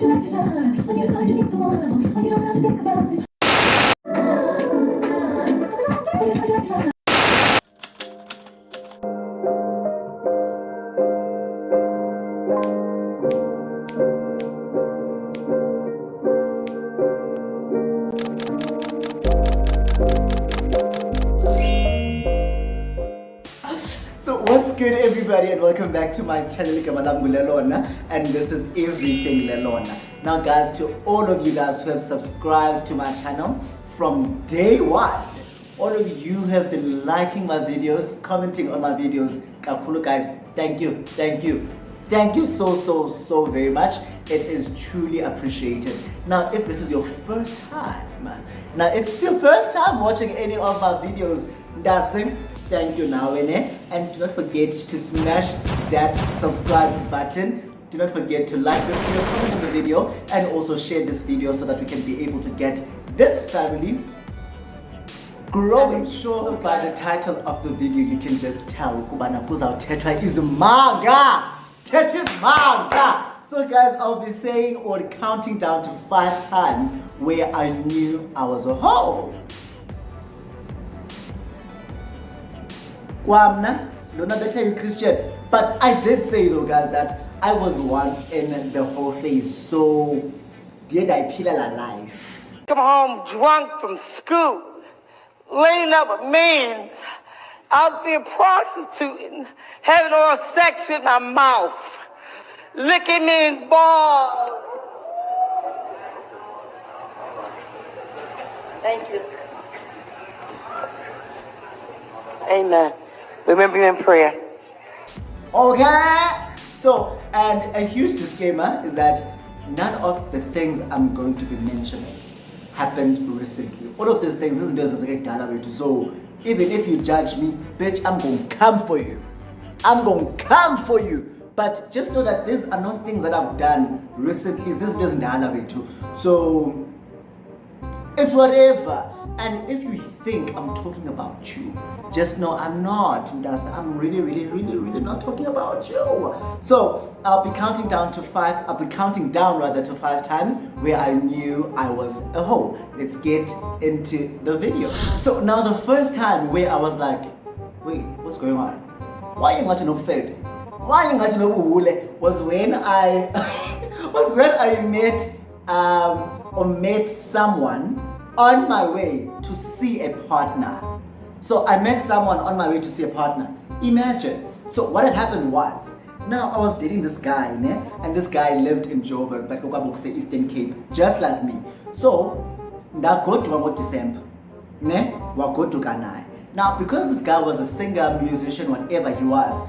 So what's good, everybody, and welcome back to my channel Lelona, and this is Everything Lelona. Now guys, to all of you guys who have subscribed to my channel from day one, all of you have been liking my videos, commenting on my videos. Kakulu guys, thank you so very much. It is truly appreciated. Now if this is your first time, if it's your first time watching any of my videos, thank you now, and do not forget to smash that subscribe button. Do not forget to like this video, comment on the video, and also share this video so that we can be able to get this family growing. I'm sure by the title of the video you can just tell kubana kuzawuthethwa izimanga. Thethwa izimanga. So guys, I'll be saying or counting down to 5 times where I knew I was a hoe. Kwamna, don't know that I'm Christian, but I did say though guys that I was once in the whole phase, so did I feel alive? Come home drunk from school, laying up with men, out there prostituting, having oral sex with my mouth, licking men's balls. Thank you. Amen. Remember you in prayer. Okay. So, and a huge disclaimer is that none of the things I'm going to be mentioning happened recently. All of these things, so even if you judge me, bitch, I'm going to come for you. I'm going to come for you. But just know that these are not things that I've done recently. This isn't too. So it's whatever. And if you think I'm talking about you, just know I'm not. I'm really not talking about you. So I'll be counting down to 5. I'll be counting down rather to 5 times where I knew I was a hoe. Let's get into the video. So now the first time where I was like, wait, what's going on? Why you got to know fed? Why you got to know uhule? Was when I met someone on my way to see a partner. So I met someone on my way to see a partner. Imagine. So what had happened was, now I was dating this guy, and this guy lived in Joburg, but Kokabukse Eastern Cape, just like me. So that go to December, go to Kanai. Now because this guy was a singer, musician, whatever he was,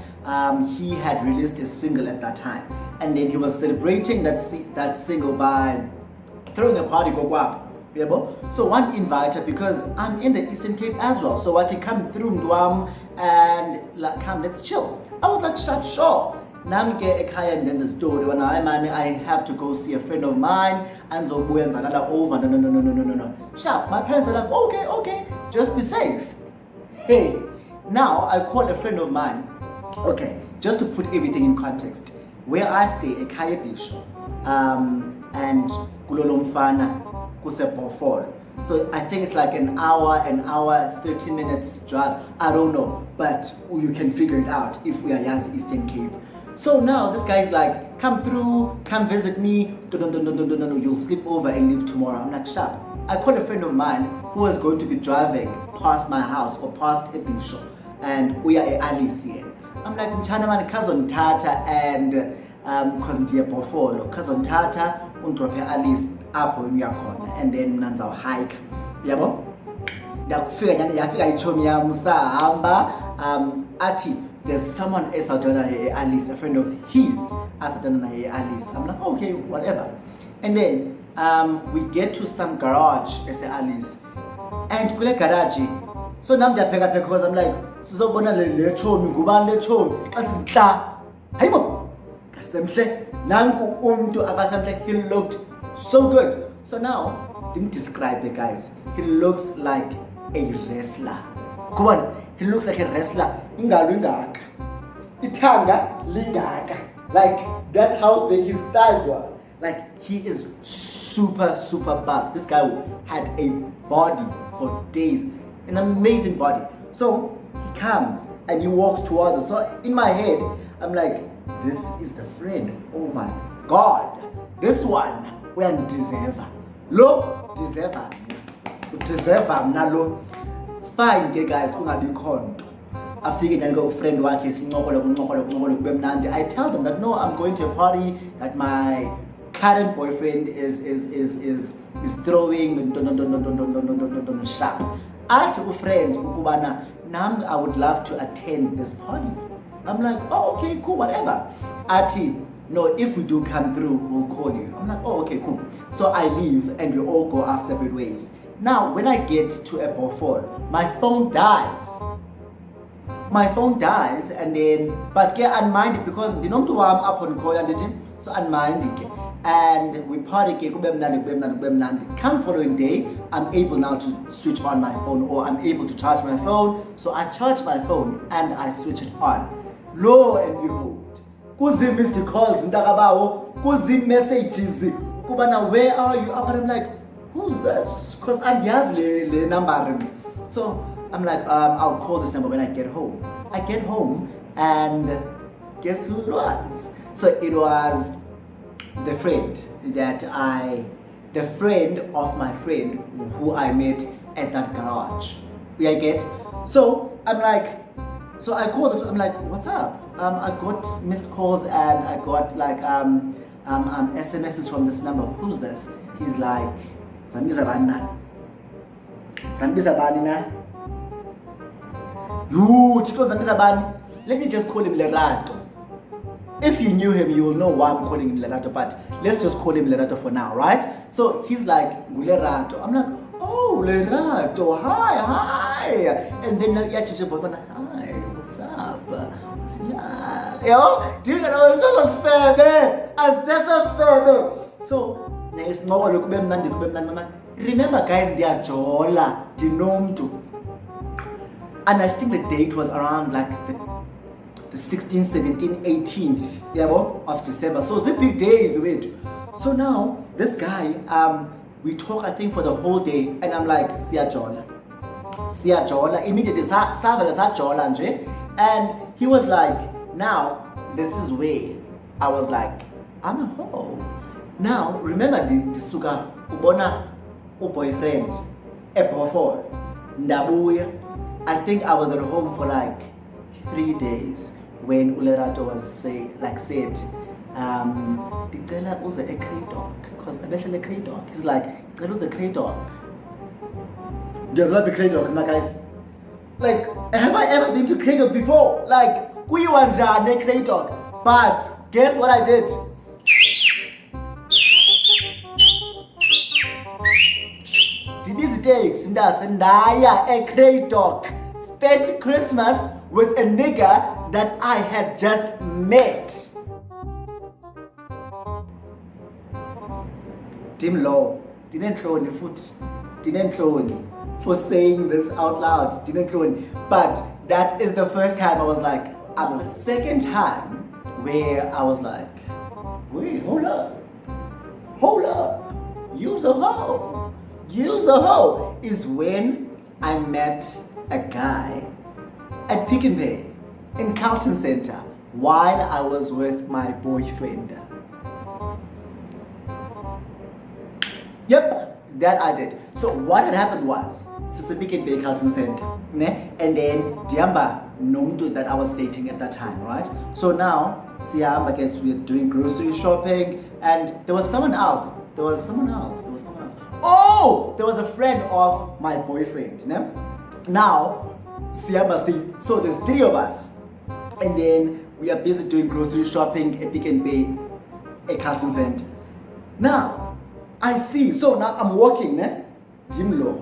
he had released a single at that time, and then he was celebrating that single by throwing a party go. So one invited, because I'm in the Eastern Cape as well, so what he come through Ndwam and like, come, let's chill. I was like, sure. Namke ekaya and then the story when I have to go see a friend of mine and so and another over. No. Sharp. My parents are like, okay, just be safe. Hey, now I called a friend of mine. Okay, just to put everything in context. Where I stay, ekaya bisho, and kulolomfana. So I think it's like an hour, 30 minutes drive. I don't know, but you can figure it out if we are Yaz Eastern Cape. So now this guy is like, come through, come visit me. No, you'll sleep over and leave tomorrow. I'm like, sharp. I called a friend of mine who was going to be driving past my house or past Ebisho, and we are Alice here. I'm like, mchana man kazon tata and cause ndiye bofolo kazon tata undrope Alice apho uyakhona, and then nanza hike, yabo yafika ichomi yami sahamba, athi there's someone else out there, Alice, a friend of his, out there, Alice. I'm like, okay, whatever. And then we get to some garage, Alice, and kule garage, so now they're pega because I'm like, so bona le chomi ngubani le chomi, athi mhla hayibo kasemhle nanku umuntu akasemhle. He looked so good. So now didn't describe the guys. He looks like a wrestler. Come on, he looks like a wrestler. Ingalo ingaka, ithanga lingaka. Like that's how big his thighs were. Like, he is super, super buff. This guy had a body for days, an amazing body. So he comes and he walks towards us. So in my head, I'm like, this is the friend. Oh my God. This one, we are deserver. Lo, deserver. Deserver, nalo. Fine, okay, guys, kungabi khona. After you get a friend wakhe sinqokola kube mnandi, I tell them that no, I'm going to a party that my current boyfriend is throwing sharp. Athi ufriend ukubana nam I would love to attend this party. I'm like, oh okay, cool, whatever. Athi, no, if we do come through, we'll call you. I'm like, oh okay, cool. So I leave and we all go our separate ways. Now when I get to a Beaufort, my phone dies. My phone dies, and then but get unminded because the number I'm up on call and so unminded. And we party come following day, I'm able now to switch on my phone, or I'm able to charge my phone. So I charge my phone and I switch it on. Lo and behold, kuzi missed calls, kuzi messages, kubana where are you? But I'm like, who's this? Because and le number. So I'm like, I'll call this number when I get home. I get home and guess who it was? So it was the friend of my friend who I met at that garage. I get? So I'm like, so I call this, I'm like, what's up? I got missed calls and I got like SMSs from this number. Who's this? He's like, Zambiza Banina. Zambiza Banina. Let me just call him Lerato. If you knew him, you'll know why I'm calling him Lerato, but let's just call him Lerato for now, right? So he's like, Lerato. I'm like, oh, Lerato, hi. And then hi, what's up? Yo, do you know it's so remember guys, they are jola, dinomto. And I think the date was around like the 16th, 17th, 18th of December. So it's a big days, wait. So now this guy, we talk I think for the whole day, and I'm like, Siya Jola. Immediately and he was like, now this is where I was like, I'm a hoe. Now remember the suka ubona boyfriend a Beaufort ndabuya. I think I was at home for like 3 days when Ulerato was said, Dicela was a cray dog, because I bet a cray dog. He's like, there was a cray dog. There's not a cray dog, my guys. Like, have I ever been to cray dog before? Like, we want a cray dog. But guess what I did? Takes Ndaya a cray dog. Spent Christmas with a nigga that I had just met. Dim low, didn't throw any foot, didn't throw any for saying this out loud, didn't throw any. But that is the first time I was like, and the second time where I was like, wait, hold up, use a hoe. Use a hoe is when I met a guy at Pick n Pay in Carlton Center while I was with my boyfriend. Yep, that I did. So what had happened was, Sisi Pick n Pay Carlton Center, ne? And then Diamba Nomdu that I was dating at that time, right? So now, Siam, I guess we're doing grocery shopping, and there was someone else. Oh, there was a friend of my boyfriend. Ne? Now, Siamba, so there's 3 of us, and then we are busy doing grocery shopping at Pick n Pay, at Carlton Center. Now, I see. So now I'm walking, dim low,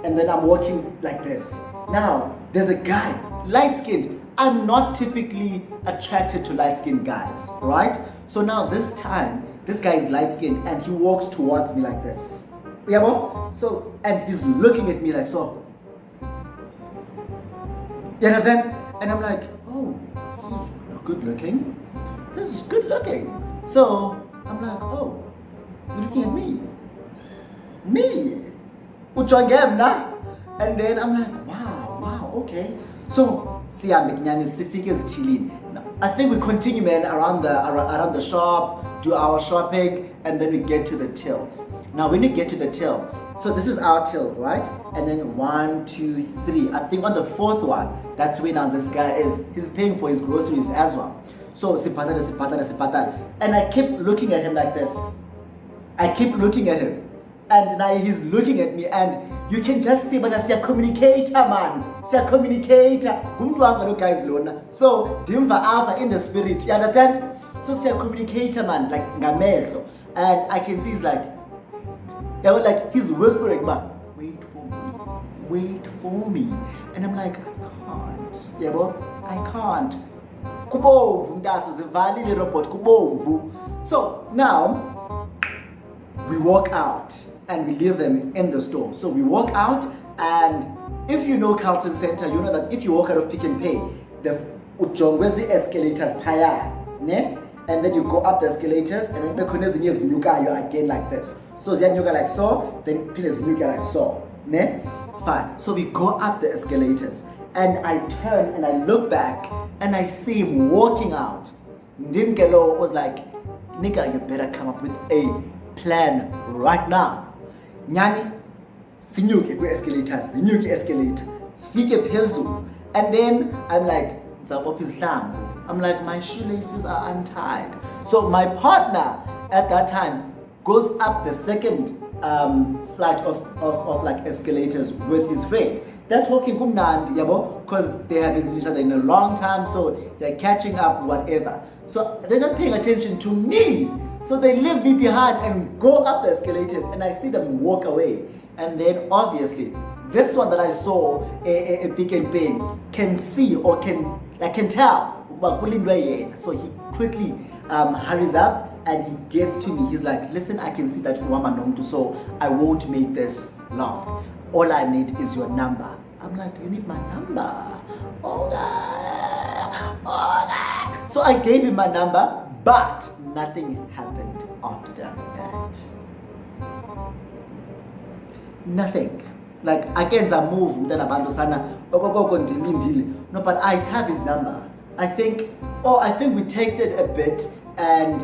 and then I'm walking like this. Now, there's a guy, light-skinned. I'm not typically attracted to light-skinned guys, right? So now this time, this guy is light-skinned and he walks towards me like this. Yeah, bro? So, and he's looking at me like so. You understand? And I'm like, oh, he's good looking. This is good looking. So I'm like, oh, You're looking at me. Me. And then I'm like, wow, okay. So, I think we continue, man, around the shop, do our shopping, and then we get to the tills. Now, when we get to the till, so this is our till, right? And then 1, 2, 3. I think on the fourth one, that's when now this guy he's paying for his groceries as well. So, sipatana. And I keep looking at him like this. I keep looking at him. And now he's looking at me, and you can just see, but I see a communicator, man. See a communicator. Guys, so, Dimva Ava in the spirit. You understand? So, see a communicator, man, like Ngamejo. And I can see he's like, he's whispering, but wait for me. And I'm like, I can't. I can't. So now we walk out and we leave them in the store. So we walk out, and if you know Carlton Center, you know that if you walk out of Pick and Pay, the ujongwezi escalators paya, ne? And then you go up the escalators, and then you again like this. So Zianyuka like so, then Zinyuka like so, ne? Fine. So we go up the escalators, and I turn and I look back, and I see him walking out. Ndimkelo was like, nigga, you better come up with a plan right now. Nyani, sinyuke kwe escalators, sinyuke escalator, sifike phezulu. And then I'm like, I'm like, my shoelaces are untied. So my partner at that time goes up the second flight of like escalators with his friend. They're talking kumnandi, because they have been seeing each other in a long time, so they're catching up, whatever. So they're not paying attention to me. So they leave me behind and go up the escalators, and I see them walk away. And then obviously, this one that I saw a Pick and Pay can see or can tell. So he quickly hurries up and he gets to me. He's like, listen, I can see that you want my number, so I won't make this long. All I need is your number. I'm like, you need my number? Okay. So I gave him my number, but nothing happened after that. Nothing. Like, against a move, no, but I have his number. I think we texted a bit, and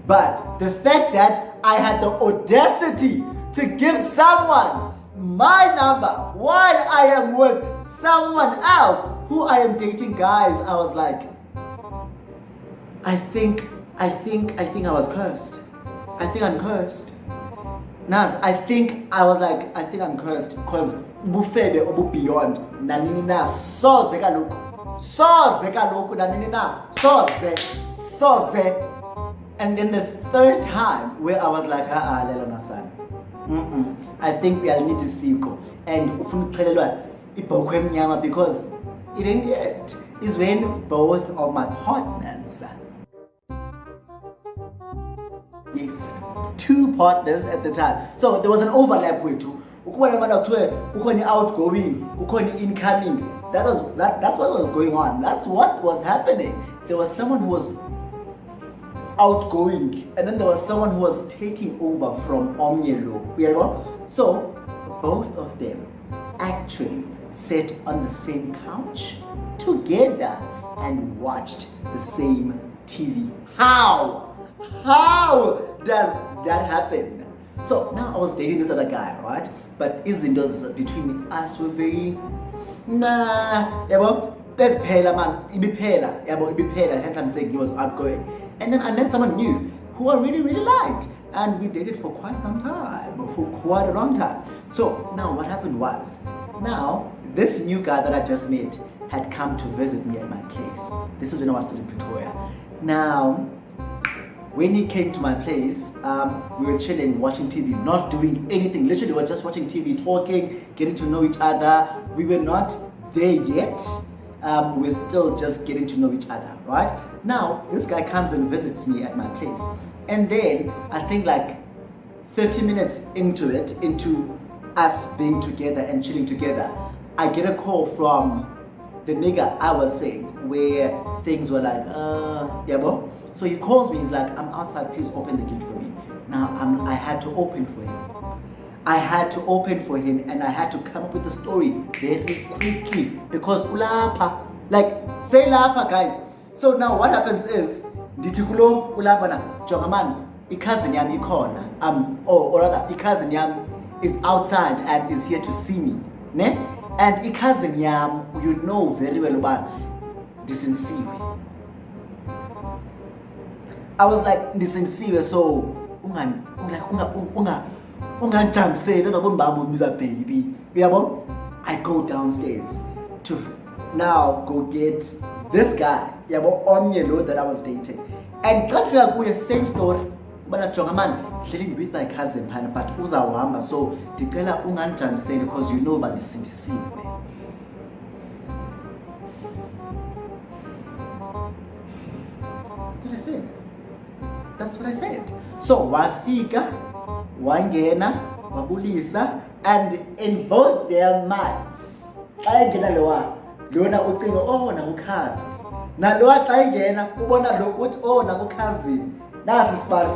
but the fact that I had the audacity to give someone my number while I am with someone else who I am dating, guys, I was like, I think I was cursed. I think I'm cursed. Naz, I think I'm cursed, because bufebe obu beyond nanini na soze kaloku nanini na soze. And then the third time where I was like, lelo nasan. I think we'll need to see you. And ufuna ukuphelelwa ibhokhwe emnyama, because it ain't yet. Is when both of my partners, yes, 2 partners at the time. So there was an overlap with two. Outgoing, incoming. That's what was going on. That's what was happening. There was someone who was outgoing, and then there was someone who was taking over from Omnielo. So both of them actually sat on the same couch together and watched the same TV. How does that happen? So now I was dating this other guy, right? But izintos between us were very there's Pela man, Ibipela, hence I'm saying he was outgoing. And then I met someone new who I really, really liked. And we dated for quite some time, for quite a long time. So now what happened was, now this new guy that I just met had come to visit me at my place. This is when I was still in Pretoria. Now, when he came to my place, we were chilling, watching TV, not doing anything. Literally, we were just watching TV, talking, getting to know each other. We were not there yet. We were still just getting to know each other, right? Now, this guy comes and visits me at my place. And then, I think like 30 minutes into us being together and chilling together, I get a call from the nigga I was saying, where things were like, yeah, bro. So he calls me, he's like, I'm outside, please open the gate for me. Now I had to open for him. I had to open for him and I had to come up with a story very quickly because ulapa, like say lapa guys. So now what happens is ndithi kulo ulapa na jonga man, cousin yam ikhona, or rather cousin yam is outside and is here to see me, ne? And cousin yam, you know very well about ndisinsiwe. I was like ndisinsiwe, so baby. I go downstairs to now go get this guy, that I was dating. And same story. But man, dealing with my cousin, but uzawamba, so ndicela ungandijamiseli because you know about this way. That's what I said. That's what I said. So wafika, wangena, wabulisa, and in both their minds, xa engena lona ucinga nakukhazi. Nalowa xa engena ubona lo uthi nakukhazi. Nasi isibari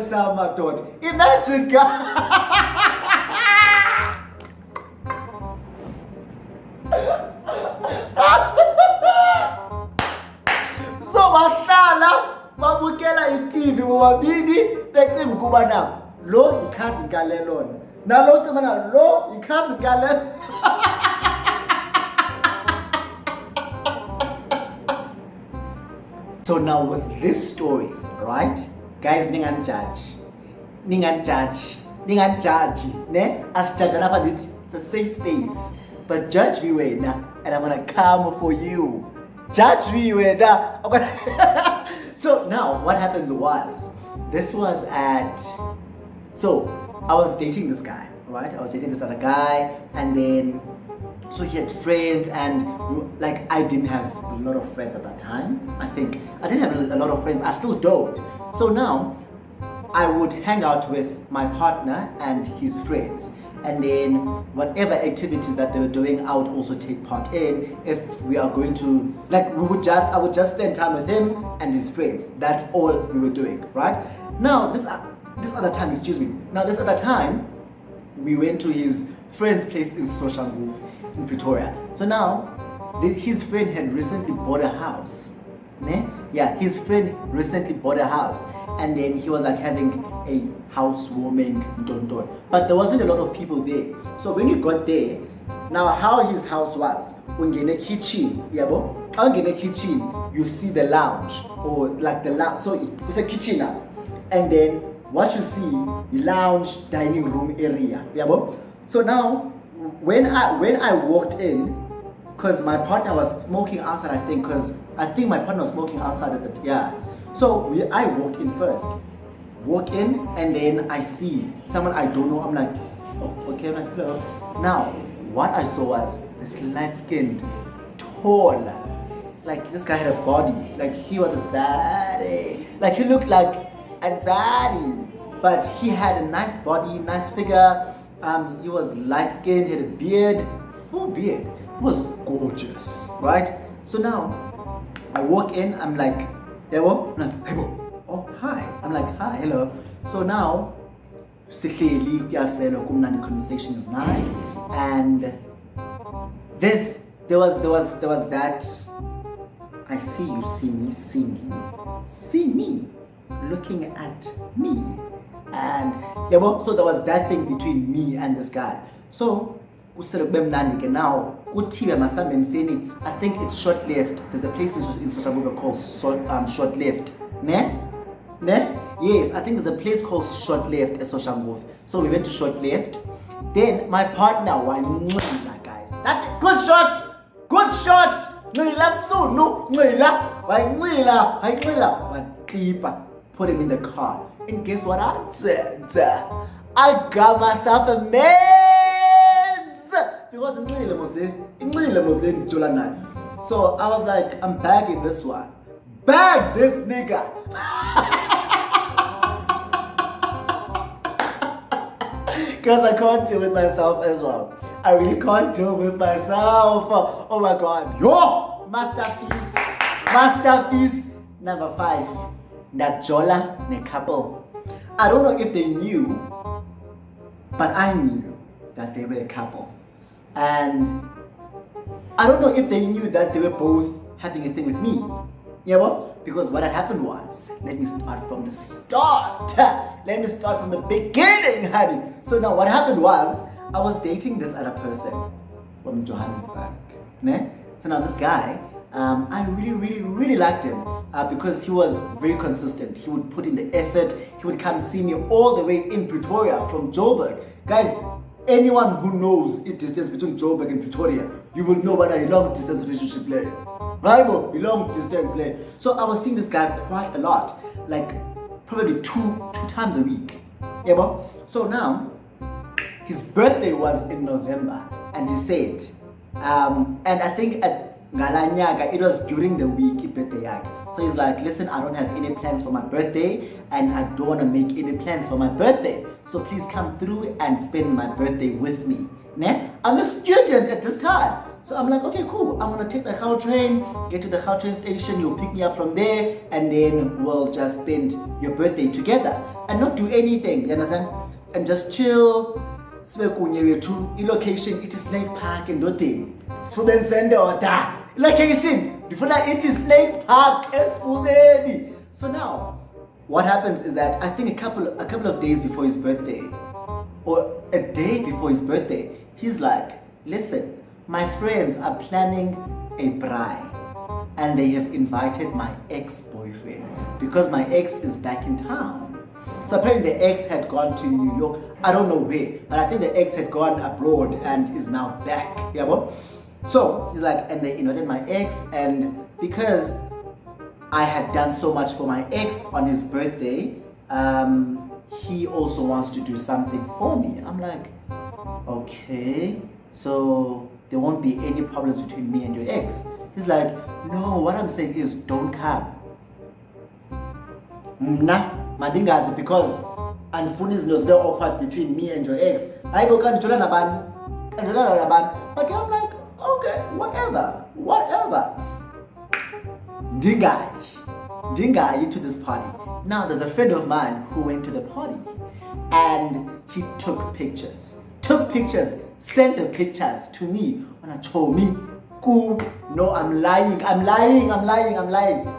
sam madoda. Imagine so bahlala babukela iTV bobabili becinga ukuba na lo ikhazi kalelona nalo uthi mana lo ikhazi kale. So now with this story, right, guys, ningan judge, ne? As judge, it's a safe space, but judge me way now, and I'm gonna come for you. Judge me way now. So now what happened was, this was so I was dating this guy, right? I was dating this other guy, and then so he had friends, and like I didn't have a lot of friends at that time. I think I didn't have a lot of friends. I still don't. So now I would hang out with my partner and his friends, and then whatever activities that they were doing, I would also take part in. If we are going to, like, I would just spend time with him and his friends. That's all we were doing, right? Now this other time, we went to his friend's place in Xoxo in Pretoria. So now his friend had recently bought a house. Ne? Yeah, his friend recently bought a house, and then he was like having a housewarming, but there wasn't a lot of people there. So when you got there, now how his house was, in a kitchen, in a kitchen, you see the lounge, or like the lounge, so it's a kitchen now, and then what you see, the lounge, dining room area. So now when I walked in, because my partner was smoking outside, I think my partner was smoking outside at the, so I walked in first. Walk in, and then I see someone I don't know. I'm like, oh, okay, man, hello. Now, what I saw was this light-skinned, tall, like this guy had a body, like he was a zaddy. Like he looked like a zaddy, but he had a nice body, nice figure. He was light-skinned, he had a beard, full beard. He was gorgeous, right? So now, I walk in, I'm like, hello? I'm like, hey, bro. Oh, hi. I'm like, hi, hello. So now, the conversation is nice, and there was that, I see you, see me, looking at me, and so there was that thing between me and this guy. So now, I think it's short-lived. There's a place in Xoxo called short-lived. Ne? Yes, I think there's a place called short-lived at Xoxo. So we went to short-lived. Then my partner, guys. That's a good shot. Good shot. Put him in the car. And guess what I did? I got myself a meds. Because so I was like, I'm bagging this one. Bag this nigga. Because I can't deal with myself as well. I really can't deal with myself. Oh my God. Yo! Masterpiece. Number 5. Najola ne couple I don't know if they knew, but I knew that they were a couple. And I don't know if they knew that they were both having a thing with me. You know? Because what had happened was, let me start from the start. Let me start from the beginning, honey. So now what happened was, I was dating this other person from Johannesburg. Ne? So now this guy, I really liked him because he was very consistent. He would put in the effort. He would come see me all the way in Pretoria from Joburg. Guys, anyone who knows the distance between Joburg and Pretoria, you will know what a long distance relationship like. Right, a long distance like. So I was seeing this guy quite a lot, like probably two times a week. Yeah, but so now his birthday was in November, and he said, and I think at Ngalanyaga, it was during the week birthday yak. So he's like, listen, I don't have any plans for my birthday, and I don't want to make any plans for my birthday. So please come through and spend my birthday with me. Ne? I'm a student at this time. So I'm like, okay, cool. I'm gonna take the Xoxo train, get to the Xoxo train station, you'll pick me up from there, and then we'll just spend your birthday together and not do anything, you understand? And just chill. Location, it is Snake Park in Dotting. Student center or that. Location, it is Snake Park. So now, what happens is that I think a couple of days before his birthday, or a day before his birthday, he's like, listen, my friends are planning a braai and they have invited my ex-boyfriend because my ex is back in town. So apparently the ex had gone to New York. I don't know where, but I think the ex had gone abroad and is now back. Yeah, bro? So he's like, and they invited my ex, and because I had done so much for my ex on his birthday, he also wants to do something for me. I'm like, okay, so there won't be any problems between me and your ex. He's like, no, what I'm saying is don't come. Nah, madingazi, because andifuni izinto zibe awkward between me and your ex. Hayibo kandijola nabani? Kandijola nabani? But I'm like, okay, whatever. Ndingayi to this party. Now there's a friend of mine who went to the party and he took pictures, sent the pictures to me when I told me, no, I'm lying.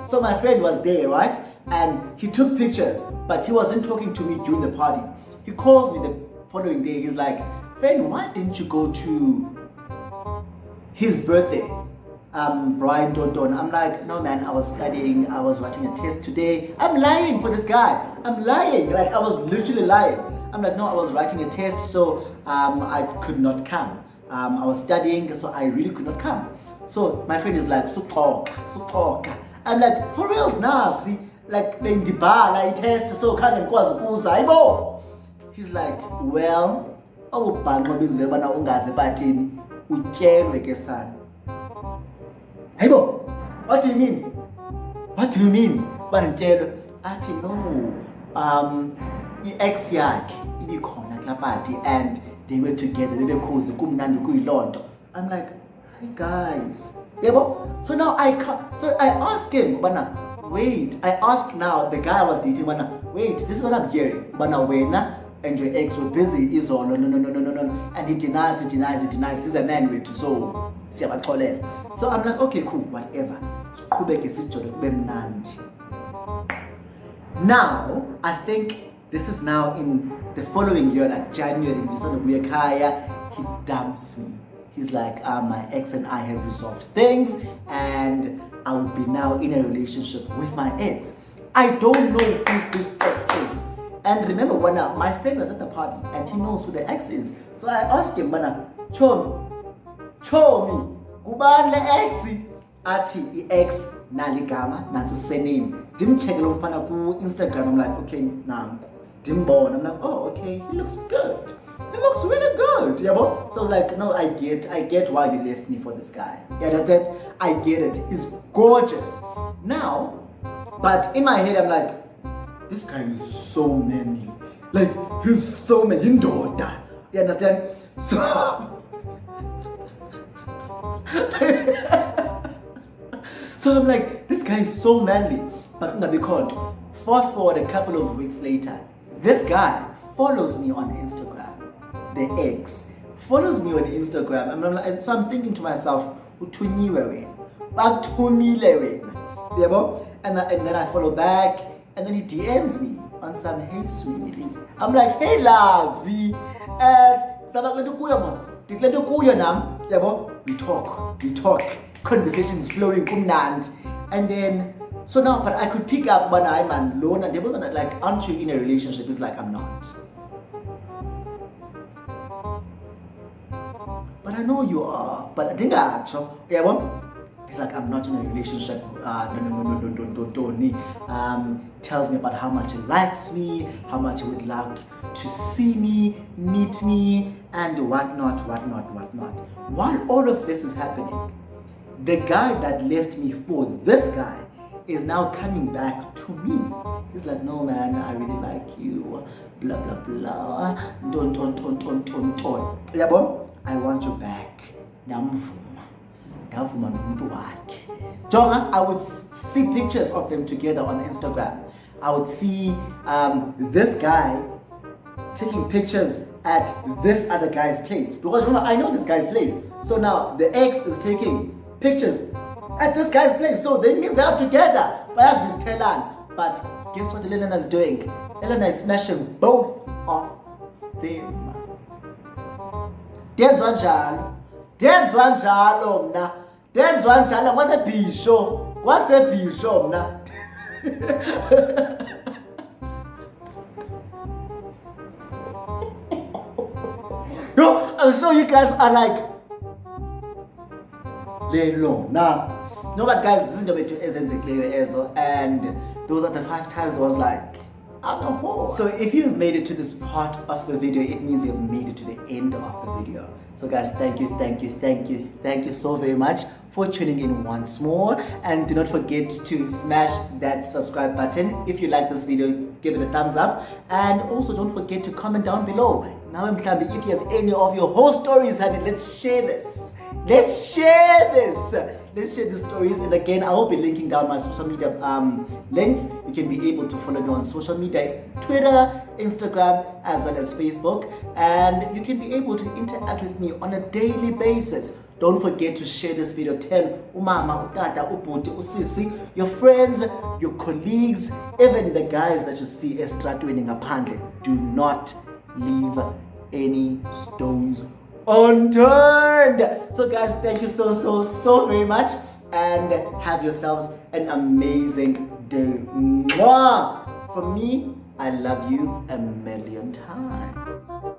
So my friend was there, right? And he took pictures, but he wasn't talking to me during the party. He calls me the following day. He's like, friend, why didn't you go to his birthday? Brian Dondon. I'm like, no man, I was studying, I was writing a test today. I'm lying for this guy. I'm lying, like I was literally lying. I'm like, no, I was writing a test, so I could not come. I was studying, so I really could not come. So my friend is like, so talk. I'm like, for reals, nah, see, like bendibala test, so come and kwazi. He's like, well, awubhanqa bizile bana ungaze bathini utyelwe ke sana. Hayibo, what do you mean? Bana utyelwe? Athi no, i-ex yakhe ibikhona kulaa party and they were together, bebekhuzi kumnandi kuyilonto. I'm like, hey guys, yebo. So now I asked him, bana, wait, I asked now the guy I was dating, bana, wait, this is what I'm hearing, bana wena and your ex were busy, izolo, no, and he denies, he's a man with so siyabaxolela. So I'm like, okay, cool, whatever. Now, I think this is now in the following year, like January, December, he dumps me. He's like, my ex and I have resolved things and I would be now in a relationship with my ex. I don't know who this ex is. And remember, when my friend was at the party and he knows who the ex is. So I asked him, bana, show me, kubani le ex? Ati, ex naligama, nansi surname. Check lo mfana ku Instagram. I'm like, okay, nanku. Dimbona. I'm like, oh, okay, he looks good. He looks really good, yeah, bro. So like, no, I get why you left me for this guy. You understand? I get it. He's gorgeous. Now, but in my head, I'm like, this guy is so manly. Like, he's so manly. Indoda. You understand? So, so I'm like, this guy is so manly. But I'm gonna be called. Fast forward a couple of weeks later, This guy follows me on Instagram. The ex follows me on Instagram. And so I'm thinking to myself, uthunyiwe wena, bakuthumile wena, yabo? And then I follow back, and then he DMs me on some H0e. I'm like, hey lovey, and we talk, conversations flowing, and then so now, but I could pick up when I'm alone, and they were like, aren't you in a relationship? It's like, I'm not. But I know you are. But I think actually, it's like, I'm not in a relationship. Tells me about how much he likes me, how much he would like to see me, meet me, and whatnot. While all of this is happening, the guy that left me for this guy is now coming back to me. He's like, no man, I really like you, blah blah blah, don't. I want you back. Jonga, I would see pictures of them together on Instagram. I would see this guy taking pictures at this other guy's place. Because remember, I know this guy's place. So now the ex is taking pictures at this guy's place. So they mean they're together. But I have this Telan. But guess what Elena is doing? Elena is smashing both of them. Denzwa njalo mna. Kwasebhisho mna. No, I'm sure you guys are like, Lelo, nah. No, but guys, this is the way to ezo, and those are the 5 times I was like, I'm a whore. So if you've made it to this part of the video, it means you've made it to the end of the video. So guys, thank you so very much for tuning in once more, and do not forget to smash that subscribe button. If you like this video, give it a thumbs up, and also don't forget to comment down below. Now if you have any of your whole stories, honey, let's share this. Let's share the stories, and again, I will be linking down my social media links. You can be able to follow me on social media, Twitter, Instagram, as well as Facebook, and you can be able to interact with me on a daily basis. Don't forget to share this video. Tell umama, utata, ubuti, usisi, your friends, your colleagues, even the guys that you see estratweni ngaphandle. Do not leave any stones unturned. So guys, thank you so very much, and have yourselves an amazing day. Mwah! From me, I love you a million times.